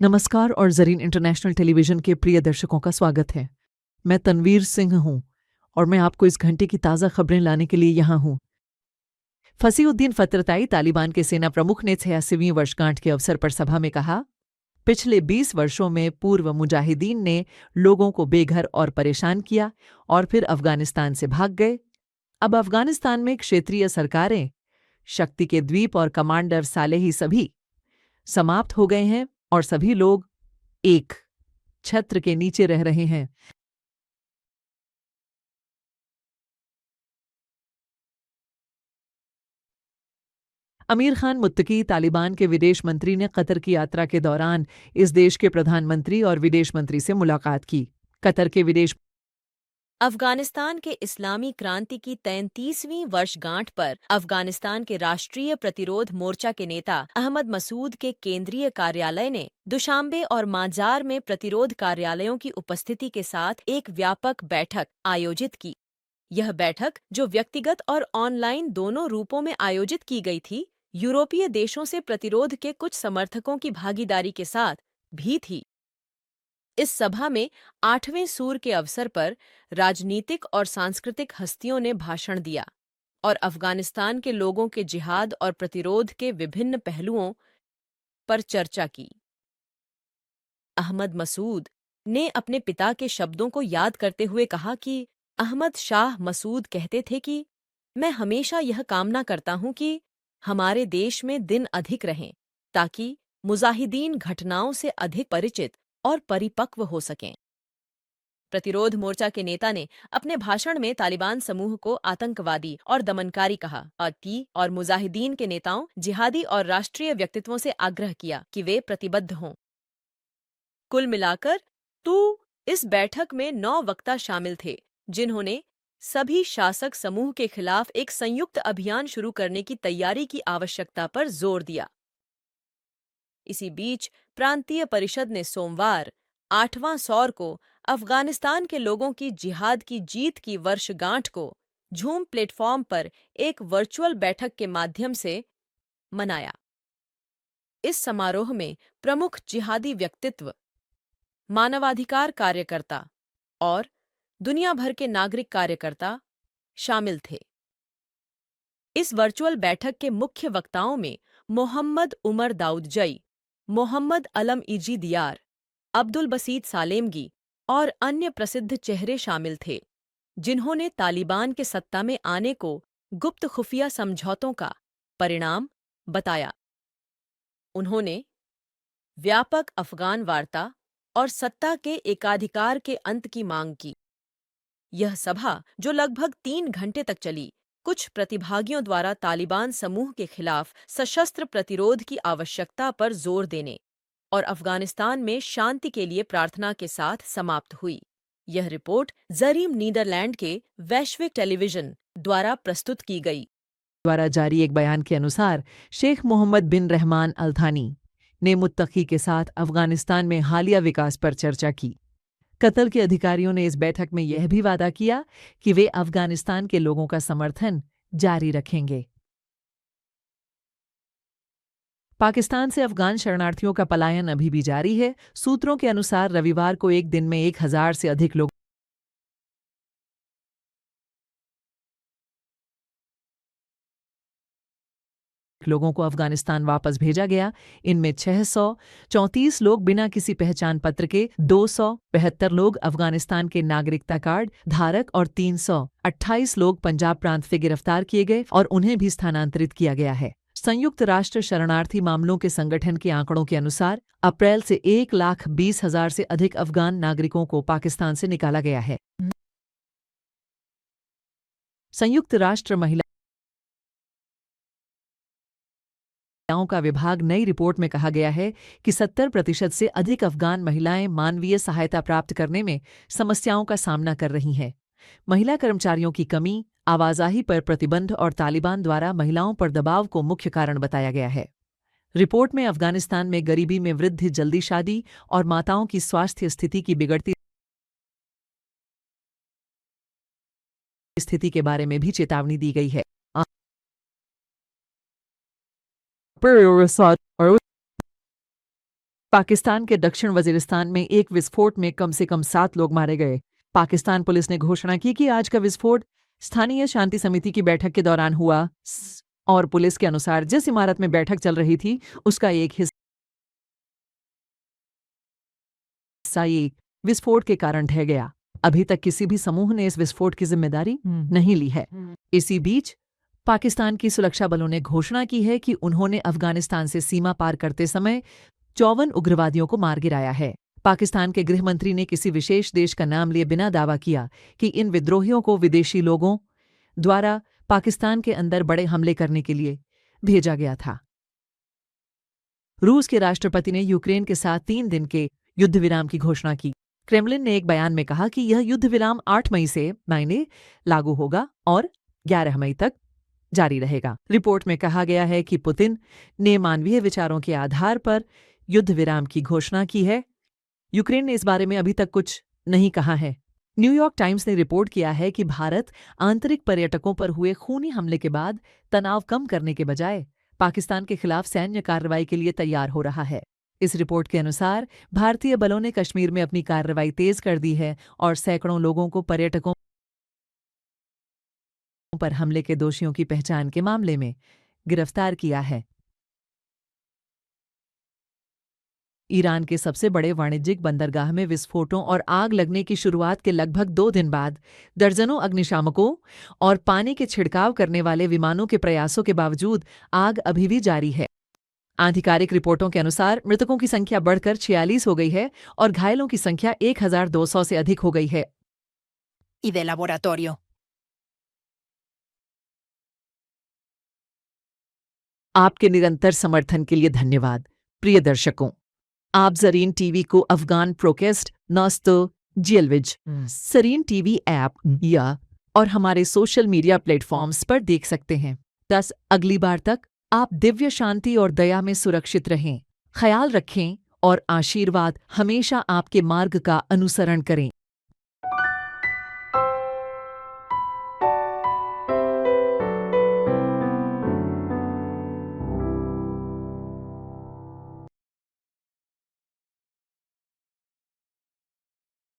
नमस्कार और Zareen international television के प्रिय दर्शकों का स्वागत है। मैं तनवीर सिंह हूँ और मैं आपको इस घंटे की ताज़ा खबरें लाने के लिए यहाँ हूँ। फसीउद्दीन फ़तरताई तालिबान के सेना प्रमुख ने 86वीं वर्षगांठ के अवसर पर सभा में कहा, पिछले 20 वर्षों में पूर्व मुजाहिदीन ने लोगों को बेघर और परेशान किया और फिर अफ़गानिस्तान से भाग गए। अब अफ़गानिस्तान में क्षेत्रीय सरकारें, शक्ति के द्वीप और कमांडर सालेही सभी समाप्त हो गए हैं और सभी लोग एक छत्र के नीचे रह रहे हैं। अमीर खान मुत्तकी तालिबान के विदेश मंत्री ने कतर की यात्रा के दौरान इस देश के प्रधानमंत्री और विदेश मंत्री से मुलाकात की। कतर के विदेश अफगानिस्तान के इस्लामी क्रांति की 33वीं वर्षगांठ पर अफगानिस्तान के राष्ट्रीय प्रतिरोध मोर्चा के नेता अहमद मसूद के केंद्रीय कार्यालय ने दुशांबे और माजार में प्रतिरोध कार्यालयों की उपस्थिति के साथ एक व्यापक बैठक आयोजित की। यह बैठक, जो व्यक्तिगत और ऑनलाइन दोनों रूपों में आयोजित की गई थी, यूरोपीय देशों से प्रतिरोध के कुछ समर्थकों की भागीदारी के साथ भी थी। इस सभा में 8वें सूर के अवसर पर राजनीतिक और सांस्कृतिक हस्तियों ने भाषण दिया और अफगानिस्तान के लोगों के जिहाद और प्रतिरोध के विभिन्न पहलुओं पर चर्चा की। अहमद मसूद ने अपने पिता के शब्दों को याद करते हुए कहा कि अहमद शाह मसूद कहते थे कि मैं हमेशा यह कामना करता हूं कि हमारे देश में दिन अधिक रहें ताकि मुजाहिदीन घटनाओं से अधिक परिचित और परिपक्व हो सकें। प्रतिरोध मोर्चा के नेता ने अपने भाषण में तालिबान समूह को आतंकवादी और दमनकारी कहा और मुजाहिदीन के नेताओं, जिहादी और राष्ट्रीय व्यक्तित्वों से आग्रह किया कि वे प्रतिबद्ध हों। कुल मिलाकर इस बैठक में 9 वक्ता शामिल थे, जिन्होंने सभी शासक समूह के खिलाफ एक संयुक्त अभियान शुरू करने की तैयारी की आवश्यकता पर जोर दिया। इसी बीच प्रांतीय परिषद ने सोमवार 8वां सौर को अफगानिस्तान के लोगों की जिहाद की जीत की वर्षगांठ को झूम प्लेटफॉर्म पर एक वर्चुअल बैठक के माध्यम से मनाया। इस समारोह में प्रमुख जिहादी व्यक्तित्व, मानवाधिकार कार्यकर्ता और दुनिया भर के नागरिक कार्यकर्ता शामिल थे। इस वर्चुअल बैठक के मुख्य वक्ताओं में मोहम्मद उमर दाऊदजई, मोहम्मद अलम इजी दियार, अब्दुल बसीत सालेमगी और अन्य प्रसिद्ध चेहरे शामिल थे, जिन्होंने तालिबान के सत्ता में आने को गुप्त खुफिया समझौतों का परिणाम बताया। उन्होंने व्यापक अफगान वार्ता और सत्ता के एकाधिकार के अंत की मांग की। यह सभा, जो लगभग 3 घंटे तक चली, कुछ प्रतिभागियों द्वारा तालिबान समूह के खिलाफ सशस्त्र प्रतिरोध की आवश्यकता पर जोर देने और अफगानिस्तान में शांति के लिए प्रार्थना के साथ समाप्त हुई। यह रिपोर्ट ज़रीम नीदरलैंड के वैश्विक टेलीविजन द्वारा प्रस्तुत की गई। द्वारा जारी एक बयान के अनुसार शेख मोहम्मद बिन रहमान अल थानी ने मुत्तकी के साथ अफगानिस्तान में हालिया विकास पर चर्चा की। कतर के अधिकारियों ने इस बैठक में यह भी वादा किया कि वे अफगानिस्तान के लोगों का समर्थन जारी रखेंगे। पाकिस्तान से अफगान शरणार्थियों का पलायन अभी भी जारी है। सूत्रों के अनुसार रविवार को एक दिन में 1000 से अधिक लोगों को अफगानिस्तान वापस भेजा गया। इनमें 634 लोग बिना किसी पहचान पत्र के, 272 लोग अफगानिस्तान के नागरिकता कार्ड धारक और 328 लोग पंजाब प्रांत से गिरफ्तार किए गए और उन्हें भी स्थानांतरित किया गया है। संयुक्त राष्ट्र शरणार्थी मामलों के संगठन के आंकड़ों के अनुसार अप्रैल से 1,20,000 से अधिक अफगान नागरिकों को पाकिस्तान से निकाला गया है। संयुक्त राष्ट्र महिलाओं का विभाग नई रिपोर्ट में कहा गया है कि 70% से अधिक अफगान महिलाएं मानवीय सहायता प्राप्त करने में समस्याओं का सामना कर रही हैं। महिला कर्मचारियों की कमी, आवाजाही पर प्रतिबंध और तालिबान द्वारा महिलाओं पर दबाव को मुख्य कारण बताया गया है। रिपोर्ट में अफगानिस्तान में गरीबी में वृद्धि, जल्दी शादी और माताओं की स्वास्थ्य स्थिति की बिगड़ती स्थिति के बारे में भी चेतावनी दी गई है। पाकिस्तान के दक्षिण वजीरिस्तान में एक विस्फोट में कम से कम 7 लोग मारे गए। पाकिस्तान पुलिस ने घोषणा की कि आज का विस्फोट स्थानीय शांति समिति की बैठक के दौरान हुआ और पुलिस के अनुसार जिस इमारत में बैठक चल रही थी उसका एक हिस्सा ये विस्फोट के कारण ढह गया। अभी तक किसी भी समूह ने इस विस्फोट की जिम्मेदारी नहीं ली है। इसी बीच पाकिस्तान की सुरक्षा बलों ने घोषणा की है कि उन्होंने अफगानिस्तान से सीमा पार करते समय 54 उग्रवादियों को मार गिराया है। पाकिस्तान के गृह मंत्री ने किसी विशेष देश का नाम लिए बिना दावा किया कि इन विद्रोहियों को विदेशी लोगों द्वारा पाकिस्तान के अंदर बड़े हमले करने के लिए भेजा गया था। रूस के राष्ट्रपति ने यूक्रेन के साथ 3 दिन के युद्ध विराम की घोषणा की। क्रेमलिन ने एक बयान में कहा कि यह युद्ध विराम 8 मई से लागू होगा और 11 मई तक जारी रहेगा। रिपोर्ट में कहा गया है कि पुतिन ने मानवीय विचारों के आधार पर युद्ध विराम की घोषणा की है। यूक्रेन ने इस बारे में अभी तक कुछ नहीं कहा है। न्यूयॉर्क टाइम्स ने रिपोर्ट किया है कि भारत आंतरिक पर्यटकों पर हुए खूनी हमले के बाद तनाव कम करने के बजाय पाकिस्तान के खिलाफ सैन्य कार्रवाई के लिए तैयार हो रहा है। इस रिपोर्ट के अनुसार भारतीय बलों ने कश्मीर में अपनी कार्रवाई तेज कर दी है और सैकड़ों लोगों को पर्यटकों पर हमले के दोषियों की पहचान के मामले में गिरफ्तार किया है। ईरान के सबसे बड़े वाणिज्यिक बंदरगाह में विस्फोटों और आग लगने की शुरुआत के लगभग 2 दिन बाद दर्जनों अग्निशामकों और पानी के छिड़काव करने वाले विमानों के प्रयासों के बावजूद आग अभी भी जारी है। आधिकारिक रिपोर्टों के अनुसार मृतकों की संख्या बढ़कर 46 हो गई है और घायलों की संख्या 1200 से अधिक हो गई है। Y de laboratorio. आपके निरंतर समर्थन के लिए धन्यवाद। प्रिय दर्शकों, आप ज़रीन टीवी को अफगान प्रोकेस्ट नस्तो जेलविज ज़रीन टीवी ऐप या और हमारे सोशल मीडिया प्लेटफॉर्म्स पर देख सकते हैं। अगली बार तक आप दिव्य शांति और दया में सुरक्षित रहें। ख्याल रखें और आशीर्वाद हमेशा आपके मार्ग का अनुसरण करें।